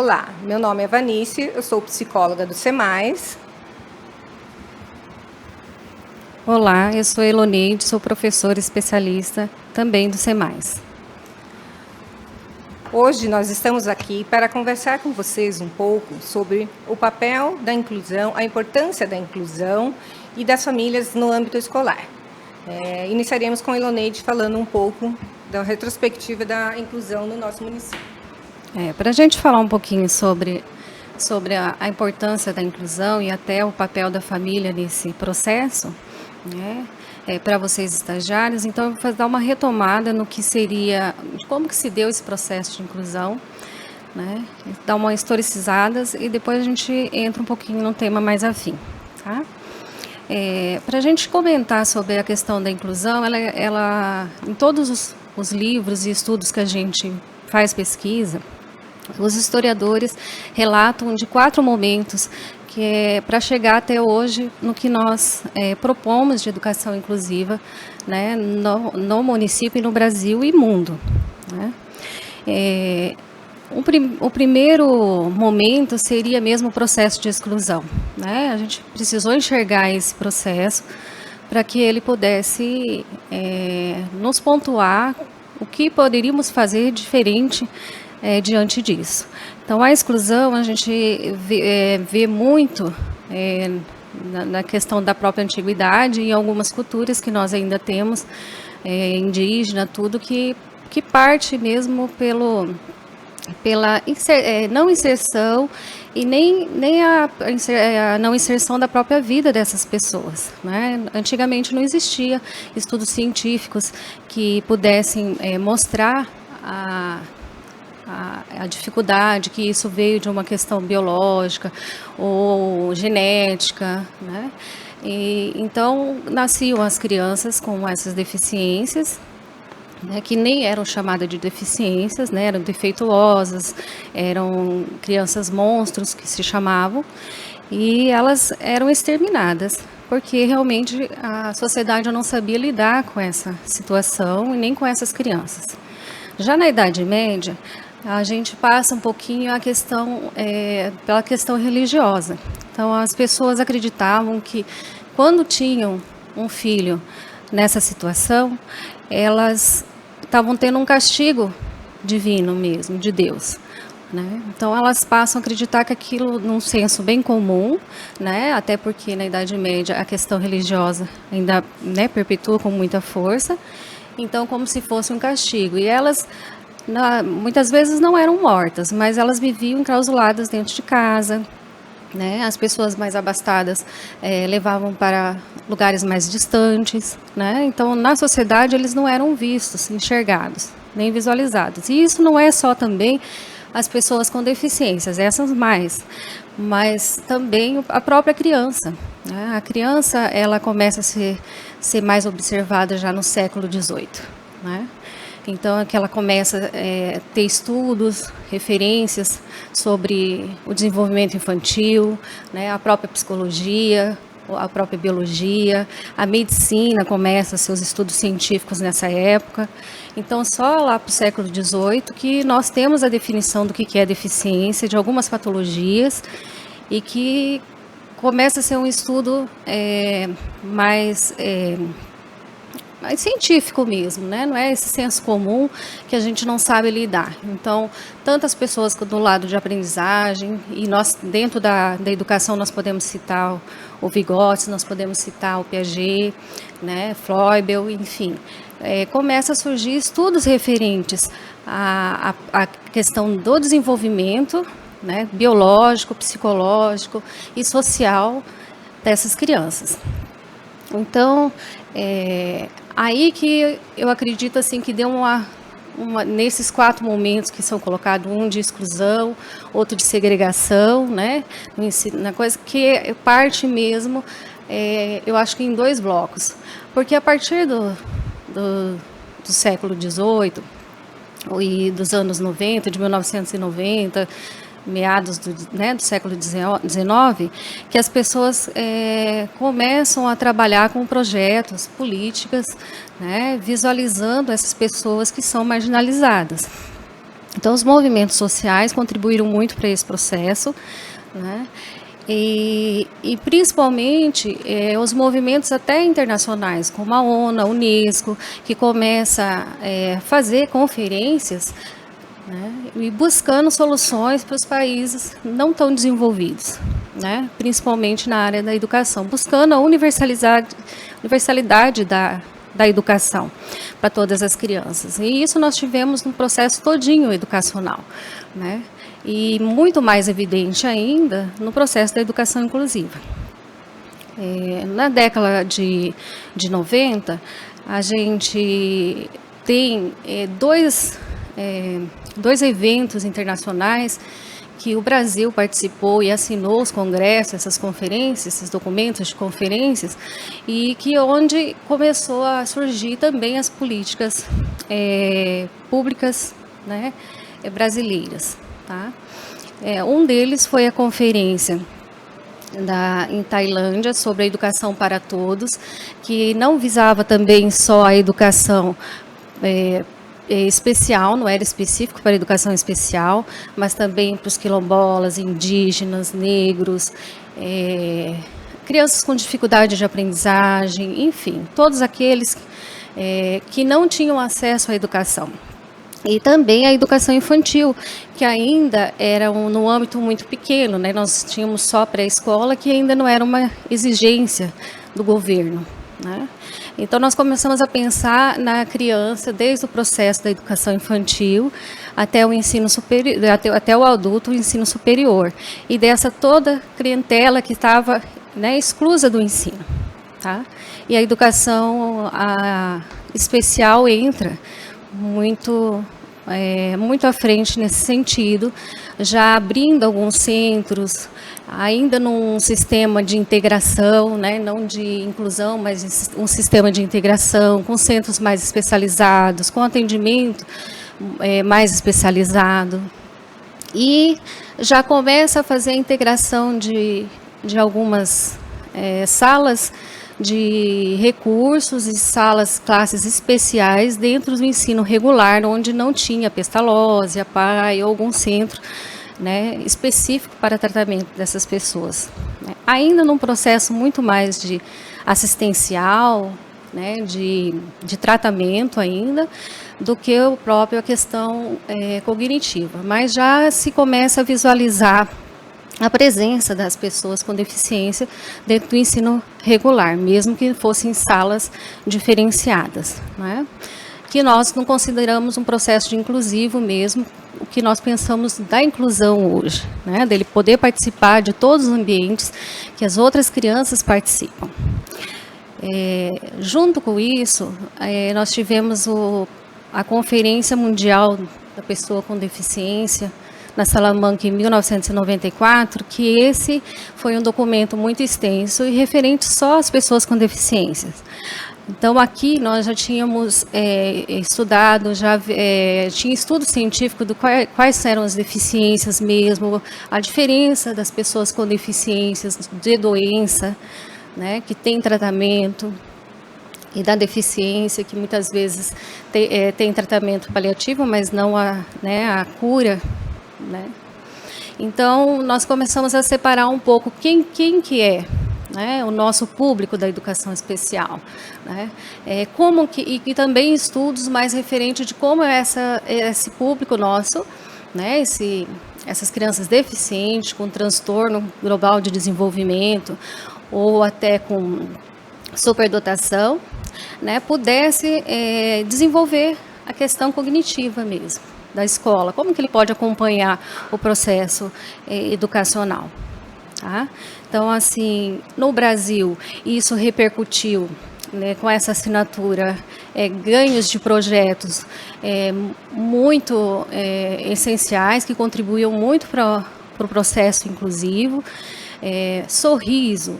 Olá, meu nome é Vanice, eu sou psicóloga do SEMAIS. Olá, eu sou Eloneide, sou professora especialista também do SEMAIS. Hoje nós estamos aqui para conversar com vocês um pouco sobre o papel da inclusão, a importância da inclusão e das famílias no âmbito escolar. Iniciaremos com a Eloneide falando um pouco da retrospectiva da inclusão no nosso município. Para a gente falar um pouquinho sobre a importância da inclusão e até o papel da família nesse processo, né? Para vocês estagiários, então eu vou dar uma retomada no que seria, como que se deu esse processo de inclusão, né? Dar uma historicizada e depois a gente entra um pouquinho no tema mais afim, tá? Para a gente comentar sobre a questão da inclusão, ela em todos os livros e estudos que a gente faz pesquisa, os historiadores relatam de 4 momentos que é para chegar até hoje no que nós propomos de educação inclusiva, né, no município, e no Brasil e mundo, né? O primeiro momento seria mesmo o processo de exclusão, né? A gente precisou enxergar esse processo para que ele pudesse nos pontuar o que poderíamos fazer diferente diante disso. Então, a exclusão a gente vê muito na questão da própria antiguidade e em algumas culturas que nós ainda temos, indígena, tudo que parte mesmo pela não inserção e nem a não inserção da própria vida dessas pessoas, né? Antigamente não existia estudos científicos que pudessem mostrar a dificuldade, que isso veio de uma questão biológica ou genética, né? Então, nasciam as crianças com essas deficiências, né, que nem eram chamadas de deficiências, né, eram defeituosas, eram crianças monstros que se chamavam, e elas eram exterminadas, porque realmente a sociedade não sabia lidar com essa situação e nem com essas crianças. Já na Idade Média, a gente passa um pouquinho a questão, pela questão religiosa. Então, as pessoas acreditavam que quando tinham um filho nessa situação, elas estavam tendo um castigo divino mesmo, de Deus, né? Então, elas passam a acreditar que aquilo, num senso bem comum, né? Até porque na Idade Média a questão religiosa ainda, né, perpetua com muita força. Então, como se fosse um castigo. E elas, muitas vezes, não eram mortas, mas elas viviam enclausuladas dentro de casa, né? As pessoas mais abastadas levavam para lugares mais distantes, né? Então, na sociedade, eles não eram vistos, enxergados, nem visualizados. E isso não é só também as pessoas com deficiências, essas mais, mas também a própria criança, né? A criança, ela começa a ser mais observada já no século XVIII, né? Então, é que ela começa a ter estudos, referências sobre o desenvolvimento infantil, né? A própria psicologia, a própria biologia, a medicina começa seus estudos científicos nessa época. Então, só lá para o século XVIII que nós temos a definição do que é deficiência, de algumas patologias, e que começa a ser um estudo mais científico mesmo, né? Não é esse senso comum que a gente não sabe lidar. Então, tantas pessoas do lado de aprendizagem, e nós, dentro da educação, nós podemos citar o Vygotsky, nós podemos citar o Piaget, né? Froebel, enfim. Começa a surgir estudos referentes à questão do desenvolvimento, né? Biológico, psicológico e social dessas crianças. Então, aí que eu acredito assim que deu nesses 4 momentos que são colocados, um de exclusão, outro de segregação, né? Na coisa que parte mesmo, eu acho que em 2 blocos, porque a partir do século XVIII e dos anos 90, de 1990, meados do século XIX, que as pessoas começam a trabalhar com projetos, políticas, né, visualizando essas pessoas que são marginalizadas. Então, os movimentos sociais contribuíram muito para esse processo, né? E principalmente os movimentos até internacionais, como a ONU, a Unesco, que começa a fazer conferências, né, e buscando soluções para os países não tão desenvolvidos, né, principalmente na área da educação, buscando a universalidade da educação para todas as crianças. E isso nós tivemos no processo todinho educacional, né? E muito mais evidente ainda no processo da educação inclusiva. Na década de 90, a gente tem dois eventos internacionais que o Brasil participou e assinou os congressos, essas conferências, esses documentos de conferências, e que onde começou a surgir também as políticas públicas, né, brasileiras. Tá? Um deles foi a conferência em Tailândia sobre a educação para todos, que não visava também só a educação especial, não era específico para a educação especial, mas também para os quilombolas, indígenas, negros, crianças com dificuldade de aprendizagem, enfim, todos aqueles que não tinham acesso à educação. E também a educação infantil, que ainda era no âmbito muito pequeno, né? Nós tínhamos só pré-escola, que ainda não era uma exigência do governo, né? Então, nós começamos a pensar na criança desde o processo da educação infantil até o ensino superior, até o adulto, o ensino superior. E dessa toda clientela que estava, né, exclusa do ensino. Tá? E a educação especial entra muito à frente nesse sentido, já abrindo alguns centros, ainda num sistema de integração, né, não de inclusão, mas um sistema de integração, com centros mais especializados, com atendimento mais especializado. E já começa a fazer a integração de algumas salas de recursos e classes especiais dentro do ensino regular, onde não tinha Pestalozzi, APAE ou algum centro, né, específico para tratamento dessas pessoas. Né. Ainda num processo muito mais de assistencial, né, de tratamento ainda, do que a questão cognitiva. Mas já se começa a visualizar a presença das pessoas com deficiência dentro do ensino regular, mesmo que fossem salas diferenciadas, né? Que nós não consideramos um processo de inclusivo mesmo, o que nós pensamos da inclusão hoje, né? Dele poder participar de todos os ambientes que as outras crianças participam. Junto com isso, nós tivemos a Conferência Mundial da Pessoa com Deficiência, na Salamanca, em 1994, que esse foi um documento muito extenso e referente só às pessoas com deficiências. Então, aqui nós já tínhamos estudado, tinha estudo científico do quais eram as deficiências mesmo, a diferença das pessoas com deficiências de doença, né, que tem tratamento, e da deficiência, que muitas vezes tem tratamento paliativo, mas não a cura, né? Então, nós começamos a separar um pouco quem que é, né, o nosso público da educação especial, né? E também estudos mais referentes de como é esse público nosso, né, essas crianças deficientes com transtorno global de desenvolvimento ou até com superdotação, né, pudesse desenvolver a questão cognitiva mesmo da escola, como que ele pode acompanhar o processo educacional. Tá? Então, assim, no Brasil, isso repercutiu, né, com essa assinatura, ganhos de projetos muito essenciais, que contribuíam muito para o processo inclusivo. Sorriso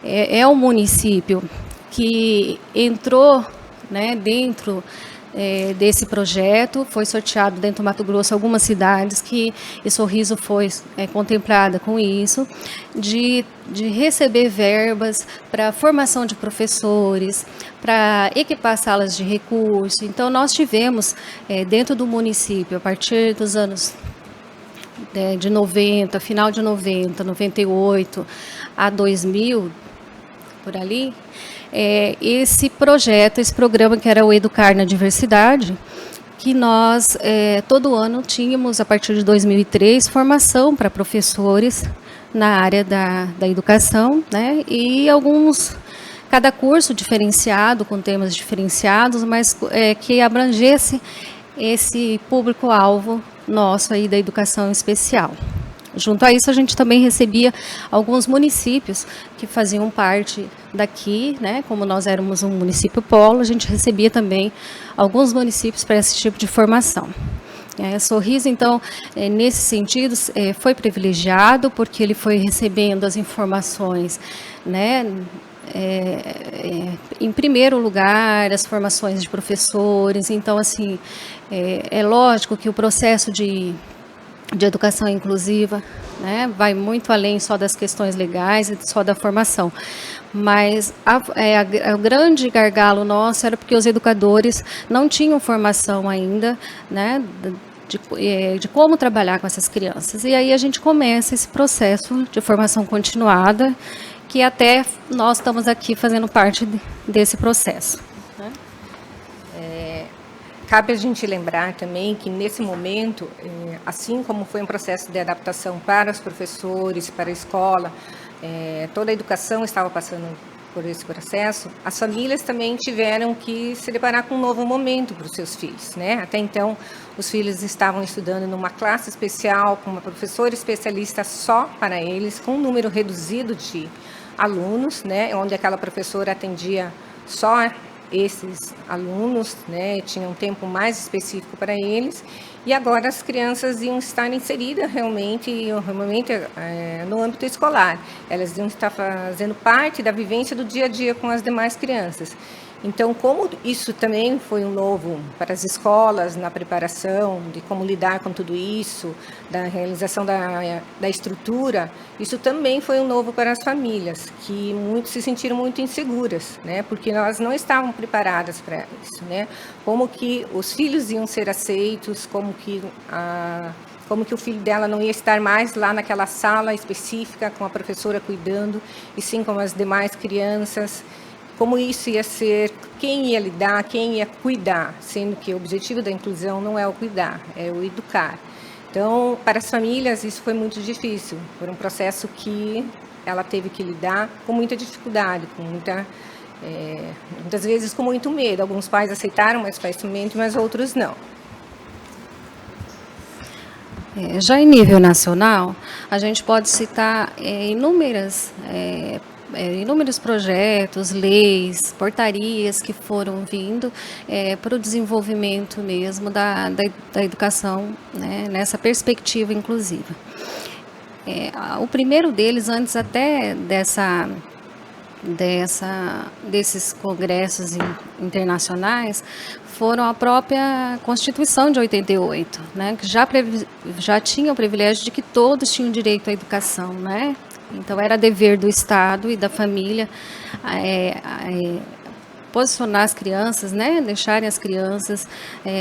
é um município que entrou, né, dentro desse projeto. Foi sorteado dentro do Mato Grosso algumas cidades que Sorriso foi contemplada com isso, de receber verbas para formação de professores, para equipar salas de recurso. Então, nós tivemos dentro do município, a partir dos anos de 90, final de 90, 98 a 2000, por ali, esse projeto, esse programa que era o Educar na Diversidade, que nós todo ano tínhamos, a partir de 2003, formação para professores na área da educação, né? E cada curso diferenciado, com temas diferenciados, mas que abrangesse esse público-alvo nosso aí da educação especial. Junto a isso, a gente também recebia alguns municípios que faziam parte daqui, né? Como nós éramos um município polo, a gente recebia também alguns municípios para esse tipo de formação. Sorriso, então, nesse sentido, foi privilegiado, porque ele foi recebendo as informações, né? Em primeiro lugar, as formações de professores. Então, assim, é lógico que o processo de educação inclusiva, né, vai muito além só das questões legais e só da formação. Mas o grande gargalo nosso era porque os educadores não tinham formação ainda, né, de como trabalhar com essas crianças. E aí a gente começa esse processo de formação continuada, que até nós estamos aqui fazendo parte desse processo. Cabe a gente lembrar também que, nesse momento, assim como foi um processo de adaptação para os professores, para a escola, toda a educação estava passando por esse processo, as famílias também tiveram que se deparar com um novo momento para os seus filhos, né? Até então, os filhos estavam estudando numa classe especial, com uma professora especialista só para eles, com um número reduzido de alunos, né? Onde aquela professora atendia só esses alunos, né, tinham um tempo mais específico para eles, e agora as crianças iam estar inseridas realmente no âmbito escolar. Elas iam estar fazendo parte da vivência do dia a dia com as demais crianças. Então, como isso também foi um novo para as escolas, na preparação de como lidar com tudo isso, da realização da estrutura, isso também foi um novo para as famílias, que muitos se sentiram muito inseguras, né? Porque elas não estavam preparadas para isso, né? Como que os filhos iam ser aceitos, como que o filho dela não ia estar mais lá naquela sala específica com a professora cuidando, e sim com as demais crianças. Como isso ia ser, quem ia lidar, quem ia cuidar, sendo que o objetivo da inclusão não é o cuidar, é o educar. Então, para as famílias, isso foi muito difícil. Foi um processo que ela teve que lidar com muita dificuldade, muitas vezes com muito medo. Alguns pais aceitaram mais facilmente, mas outros não. Já em nível nacional, a gente pode citar inúmeros projetos, leis, portarias que foram vindo para o desenvolvimento mesmo da educação, né, nessa perspectiva inclusiva. O primeiro deles, antes até desses congressos internacionais, foram a própria Constituição de 88, né, que já tinha o privilégio de que todos tinham direito à educação, né? Então, era dever do Estado e da família posicionar as crianças, né, deixarem as crianças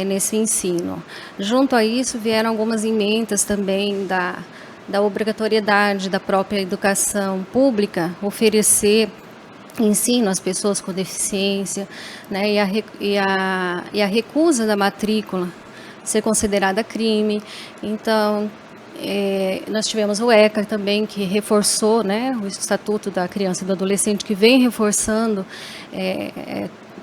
nesse ensino. Junto a isso, vieram algumas emendas também da obrigatoriedade da própria educação pública oferecer ensino às pessoas com deficiência, né, e a recusa da matrícula ser considerada crime. Então, nós tivemos o ECA também, que reforçou, né, o Estatuto da Criança e do Adolescente, que vem reforçando,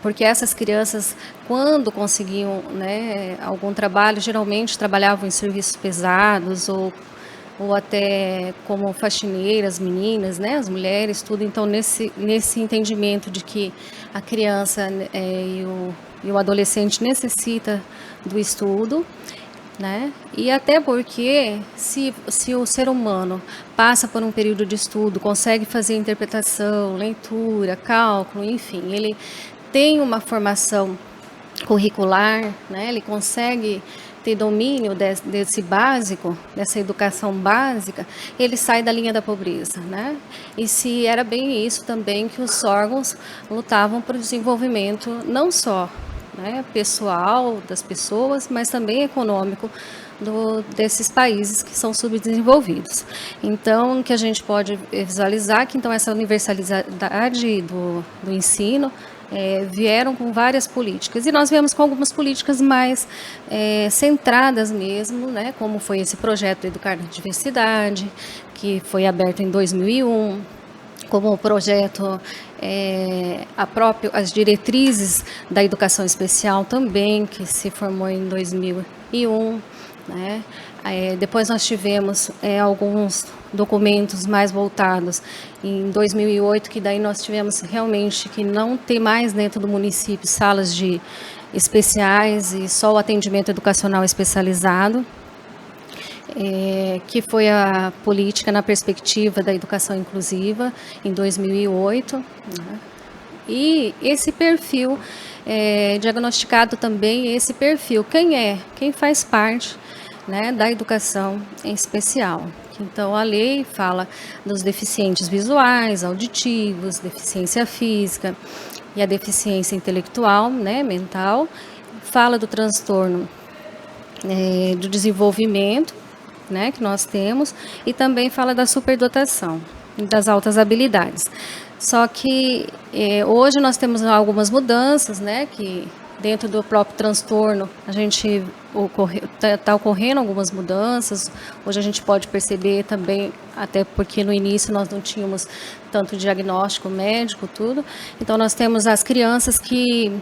porque essas crianças, quando conseguiam, né, algum trabalho, geralmente trabalhavam em serviços pesados ou até como faxineiras, meninas, né, as mulheres, tudo. Então, nesse entendimento de que a criança e o adolescente necessita do estudo, né? E até porque se o ser humano passa por um período de estudo, consegue fazer interpretação, leitura, cálculo, enfim, ele tem uma formação curricular, né? Ele consegue ter domínio desse básico, dessa educação básica, ele sai da linha da pobreza, né? E se era bem isso também que os órgãos lutavam para o desenvolvimento não só, né, pessoal das pessoas, mas também econômico desses países que são subdesenvolvidos. Então, o que a gente pode visualizar que então essa universalidade do ensino vieram com várias políticas. E nós viemos com algumas políticas mais centradas mesmo, né, como foi esse projeto Educar na Diversidade, que foi aberto em 2001, como o projeto, as diretrizes da educação especial também, que se formou em 2001, né? Depois nós tivemos alguns documentos mais voltados em 2008, que daí nós tivemos realmente que não ter mais dentro do município salas de especiais e só o atendimento educacional especializado, que foi a política na perspectiva da educação inclusiva em 2008, né? E esse perfil, diagnosticado também esse perfil, quem faz parte, né, da educação em especial. Então, a lei fala dos deficientes visuais, auditivos, deficiência física e a deficiência intelectual, né, mental, fala do transtorno do desenvolvimento, né, que nós temos, e também fala da superdotação e das altas habilidades. Só que hoje nós temos algumas mudanças, né, que dentro do próprio transtorno a gente está ocorrendo algumas mudanças. Hoje a gente pode perceber também, até porque no início nós não tínhamos tanto diagnóstico médico, tudo. Então nós temos as crianças que,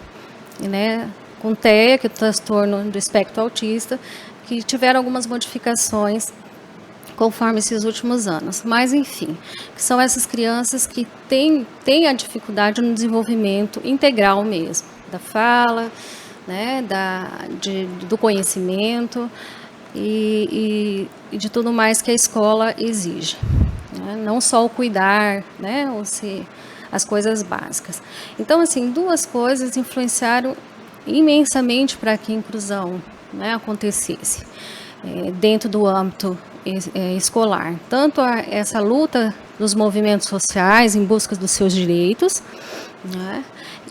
né, com TEA, que é o transtorno do espectro autista, que tiveram algumas modificações conforme esses últimos anos. Mas, enfim, são essas crianças que têm a dificuldade no desenvolvimento integral mesmo, da fala, né, do conhecimento e de tudo mais que a escola exige, né? Não só o cuidar, né, as coisas básicas. Então, assim, duas coisas influenciaram imensamente para que a inclusão, né, acontecesse dentro do âmbito escolar. Tanto essa luta dos movimentos sociais em busca dos seus direitos, né,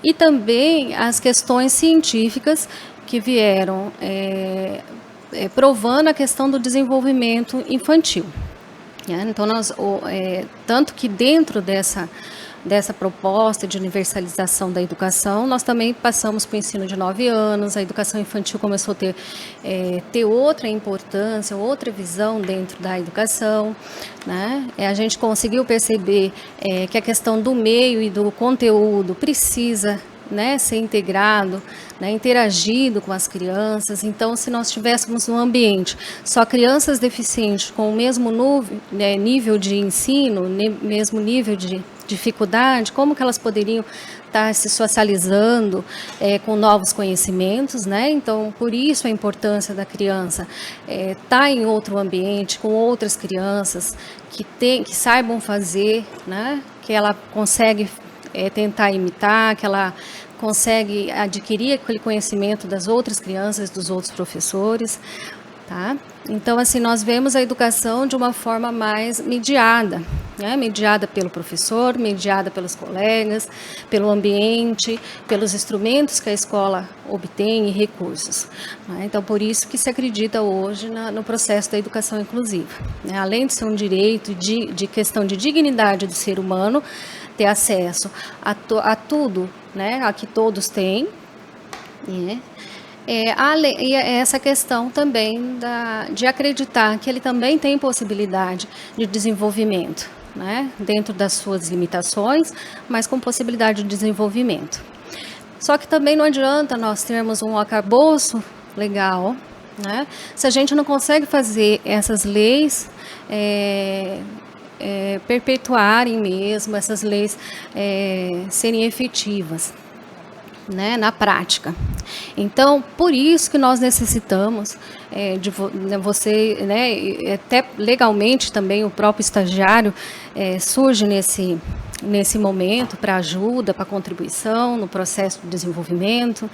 e também as questões científicas que vieram provando a questão do desenvolvimento infantil, né? Então, tanto que dentro dessa proposta de universalização da educação, nós também passamos para o ensino de 9 anos, a educação infantil começou a ter outra importância, outra visão dentro da educação, né? A gente conseguiu perceber que a questão do meio e do conteúdo precisa, né, ser integrado, né, interagido com as crianças. Então, se nós tivéssemos um ambiente só crianças deficientes com o mesmo nível de ensino, mesmo nível de dificuldade, como que elas poderiam estar se socializando com novos conhecimentos, né? Então, por isso a importância da criança estar em outro ambiente, com outras crianças que saibam fazer, né? Que ela consegue tentar imitar, que ela consegue adquirir aquele conhecimento das outras crianças, dos outros professores, tá? Então, assim, nós vemos a educação de uma forma mais mediada, né? Mediada pelo professor, mediada pelos colegas, pelo ambiente, pelos instrumentos que a escola obtém e recursos, né? Então, por isso que se acredita hoje no processo da educação inclusiva, né? Além de ser um direito de questão de dignidade do ser humano, ter acesso a tudo, né, a que todos têm, né? E essa questão também de acreditar que ele também tem possibilidade de desenvolvimento, né, dentro das suas limitações, mas com possibilidade de desenvolvimento. Só que também não adianta nós termos um arcabouço legal, né, se a gente não consegue fazer essas leis perpetuarem mesmo, essas leis serem efetivas, né, na prática. Então, por isso que nós necessitamos você, né, até legalmente também o próprio estagiário surge nesse momento para ajuda, para contribuição no processo de desenvolvimento.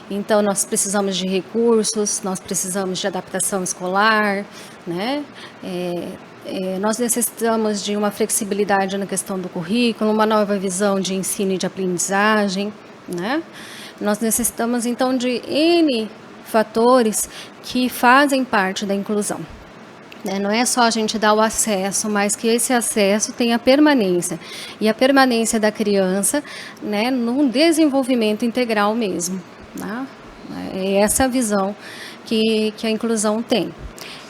Então, nós precisamos de recursos, nós precisamos de adaptação escolar, né? Nós necessitamos de uma flexibilidade na questão do currículo, uma nova visão de ensino e de aprendizagem, né? Nós necessitamos, então, de N fatores que fazem parte da inclusão. Não é só a gente dar o acesso, mas que esse acesso tenha permanência. E a permanência da criança, né, no desenvolvimento integral mesmo. Né? É essa a visão que a inclusão tem.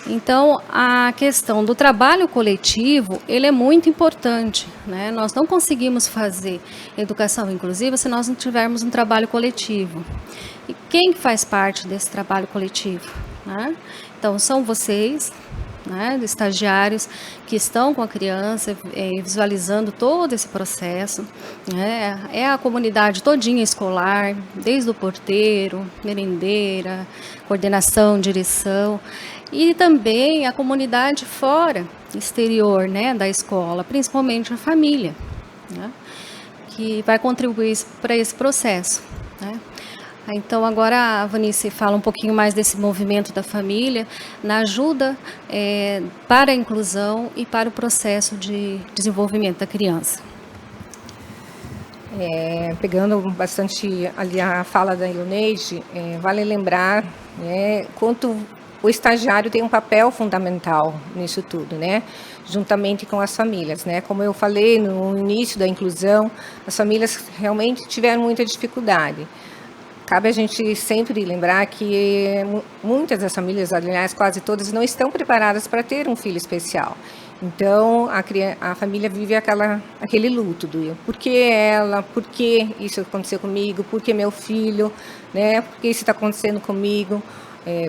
Então, a questão do trabalho coletivo, ele é muito importante, né? Nós não conseguimos fazer educação inclusiva se nós não tivermos um trabalho coletivo. E quem faz parte desse trabalho coletivo? Né? Então, são vocês, né, estagiários que estão com a criança, visualizando todo esse processo, né? É a comunidade todinha escolar, desde o porteiro, merendeira, coordenação, direção, e também a comunidade fora, exterior, né, da escola, principalmente a família, né, que vai contribuir para esse processo, né. Então, agora a Vanice fala um pouquinho mais desse movimento da família, na ajuda para a inclusão e para o processo de desenvolvimento da criança. Pegando bastante ali a fala da Iloneide, vale lembrar, né, quanto o estagiário tem um papel fundamental nisso tudo, né? Juntamente com as famílias, né? Como eu falei no início da inclusão, as famílias realmente tiveram muita dificuldade. Cabe a gente sempre lembrar que muitas das famílias, aliás, quase todas, não estão preparadas para ter um filho especial. Então, a família vive aquele luto do por que ela, por que isso aconteceu comigo, por que meu filho, né? Por que isso está acontecendo comigo?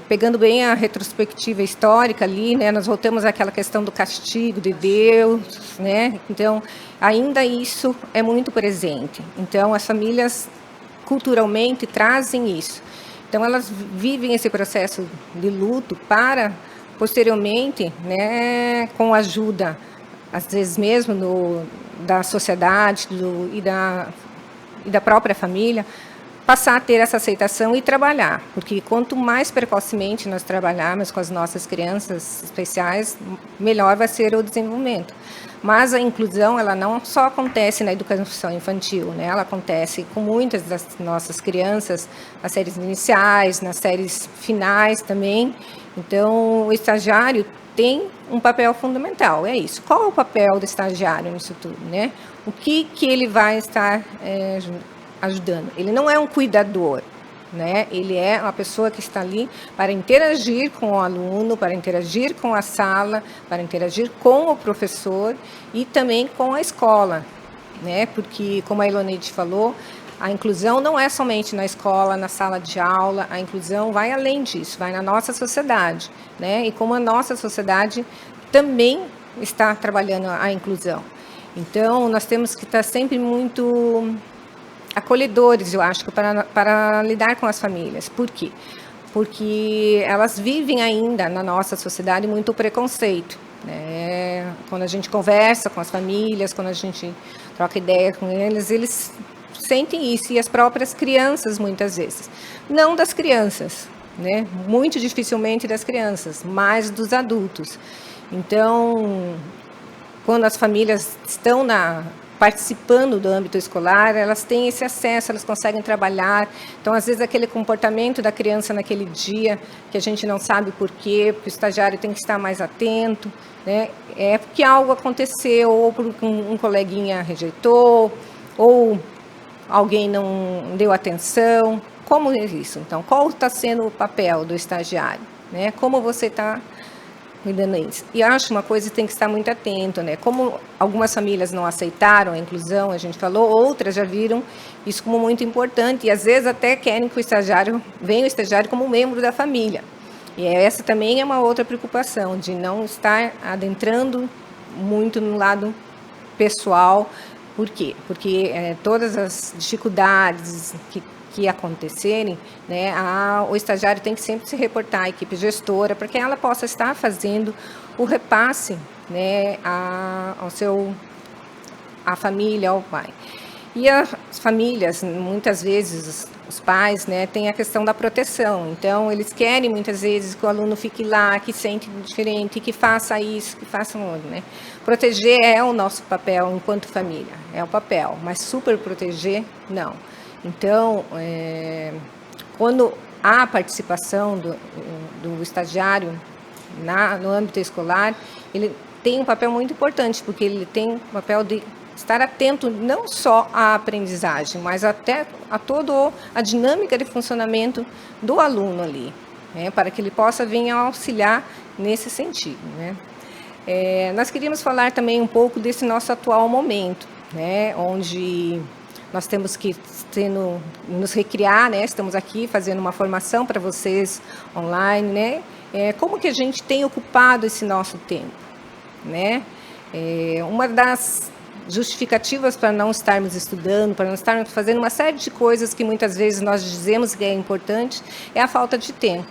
Pegando bem a retrospectiva histórica ali, né? Nós voltamos àquela questão do castigo de Deus, né? Então, ainda isso é muito presente. Então, as famílias culturalmente trazem isso. Então, elas vivem esse processo de luto para, posteriormente, né, com a ajuda, às vezes mesmo da sociedade e da própria família, passar a ter essa aceitação e trabalhar. Porque quanto mais precocemente nós trabalharmos com as nossas crianças especiais, melhor vai ser o desenvolvimento. Mas a inclusão, ela não só acontece na educação infantil, né? Ela acontece com muitas das nossas crianças, nas séries iniciais, nas séries finais também. Então, o estagiário tem um papel fundamental, é isso. Qual é o papel do estagiário nisso tudo, né? O que ele vai estar ajudando? Ele não é um cuidador, né? Ele é uma pessoa que está ali para interagir com o aluno, para interagir com a sala, para interagir com o professor e também com a escola, né? Porque, como a Iloneide falou, a inclusão não é somente na escola, na sala de aula, a inclusão vai além disso, vai na nossa sociedade, né? E como a nossa sociedade também está trabalhando a inclusão. Então, nós temos que estar sempre muito acolhedores, eu acho, para lidar com as famílias. Por quê? Porque elas vivem ainda na nossa sociedade muito preconceito, né? Quando a gente conversa com as famílias, quando a gente troca ideia com eles sentem isso, e as próprias crianças muitas vezes. Não das crianças, né? Muito dificilmente das crianças, mas dos adultos. Então, quando as famílias estão participando do âmbito escolar, elas têm esse acesso, elas conseguem trabalhar. Então, às vezes, aquele comportamento da criança naquele dia, que a gente não sabe por quê, porque o estagiário tem que estar mais atento, né? É porque algo aconteceu, ou porque um coleguinha rejeitou, ou alguém não deu atenção. Como é isso? Então, qual está sendo o papel do estagiário, né? Como você está cuidando disso? E acho uma coisa que tem que estar muito atento, né? Como algumas famílias não aceitaram a inclusão, a gente falou, outras já viram isso como muito importante e às vezes até querem que venha o estagiário como membro da família. E essa também é uma outra preocupação, de não estar adentrando muito no lado pessoal, Por quê? Porque todas as dificuldades que acontecerem, né, o estagiário tem que sempre se reportar à equipe gestora para que ela possa estar fazendo o repasse, né, à família, ao pai. E as famílias, muitas vezes, os pais, né, têm a questão da proteção. Então, eles querem, muitas vezes, que o aluno fique lá, que sente diferente, que faça isso, que faça outro, né? Proteger é o nosso papel enquanto família, é o papel, mas super proteger, não. Então, quando há participação do estagiário no âmbito escolar, ele tem um papel muito importante, porque ele tem o papel de estar atento não só à aprendizagem, mas até a toda a dinâmica de funcionamento do aluno ali, né, para que ele possa vir a auxiliar nesse sentido, né. Nós queríamos falar também um pouco desse nosso atual momento, né, onde nós temos que nos recriar, né, estamos aqui fazendo uma formação para vocês online, né, como que a gente tem ocupado esse nosso tempo, né. Uma das justificativas para não estarmos estudando, para não estarmos fazendo uma série de coisas que muitas vezes nós dizemos que é importante, é a falta de tempo,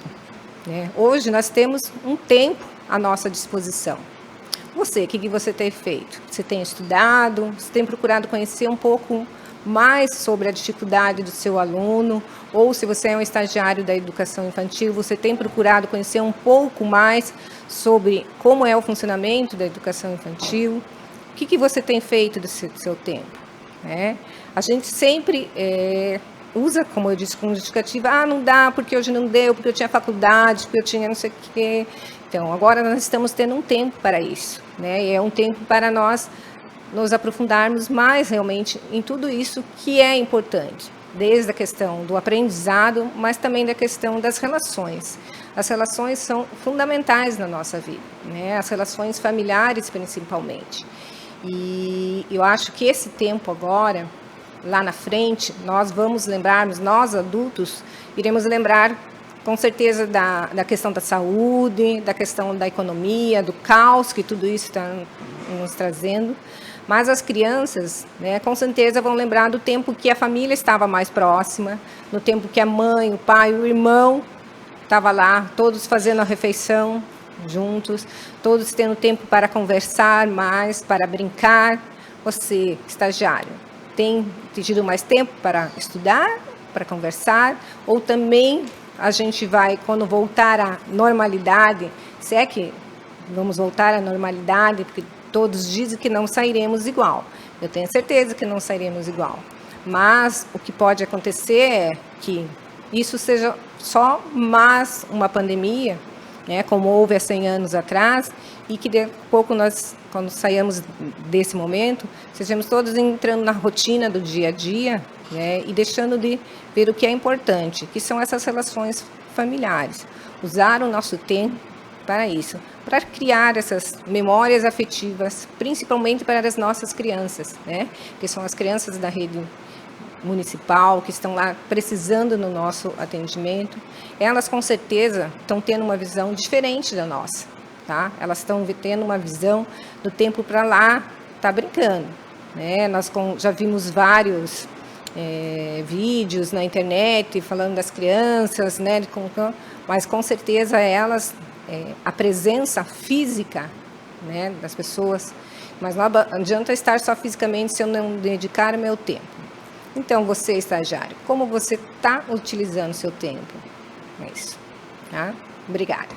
né? Hoje nós temos um tempo à nossa disposição. Você, o que você tem feito? Você tem estudado? Você tem procurado conhecer um pouco mais sobre a dificuldade do seu aluno? Ou se você é um estagiário da educação infantil, você tem procurado conhecer um pouco mais sobre como é o funcionamento da educação infantil? O que você tem feito do seu tempo? A gente sempre usa, como eu disse, como justificativa, não dá porque hoje não deu, porque eu tinha faculdade, porque eu tinha não sei o quê. Então, agora nós estamos tendo um tempo para isso, né? E é um tempo para nós nos aprofundarmos mais realmente em tudo isso que é importante, desde a questão do aprendizado, mas também da questão das relações. As relações são fundamentais na nossa vida, né? As relações familiares principalmente. E eu acho que esse tempo agora, lá na frente, nós vamos lembrarmos, nós adultos, iremos lembrar com certeza da questão da saúde, da questão da economia, do caos que tudo isso está nos trazendo. Mas as crianças, né, com certeza vão lembrar do tempo que a família estava mais próxima, no tempo que a mãe, o pai, o irmão estavam lá, todos fazendo a refeição juntos, todos tendo tempo para conversar mais, para brincar. Você, estagiário, tem tido mais tempo para estudar, para conversar, ou também a gente vai, quando voltar à normalidade, se é que vamos voltar à normalidade, porque todos dizem que não sairemos igual. Eu tenho certeza que não sairemos igual. Mas o que pode acontecer é que isso seja só mais uma pandemia, né, como houve há 100 anos atrás, e que de pouco nós, quando saímos desse momento, sejamos todos entrando na rotina do dia a dia, né, e deixando de ver o que é importante, que são essas relações familiares. Usar o nosso tempo para isso, para criar essas memórias afetivas, principalmente para as nossas crianças, né, que são as crianças da rede municipal, que estão lá precisando no nosso atendimento. Elas com certeza estão tendo uma visão diferente da nossa, tá? Elas estão tendo uma visão do tempo para lá estar brincando, né? Nós já vimos vários vídeos na internet falando das crianças, né? Mas com certeza elas, a presença física, né, das pessoas, mas não adianta estar só fisicamente se eu não dedicar o meu tempo. Então, você, estagiário, como você está utilizando o seu tempo? É isso. Tá? Obrigada.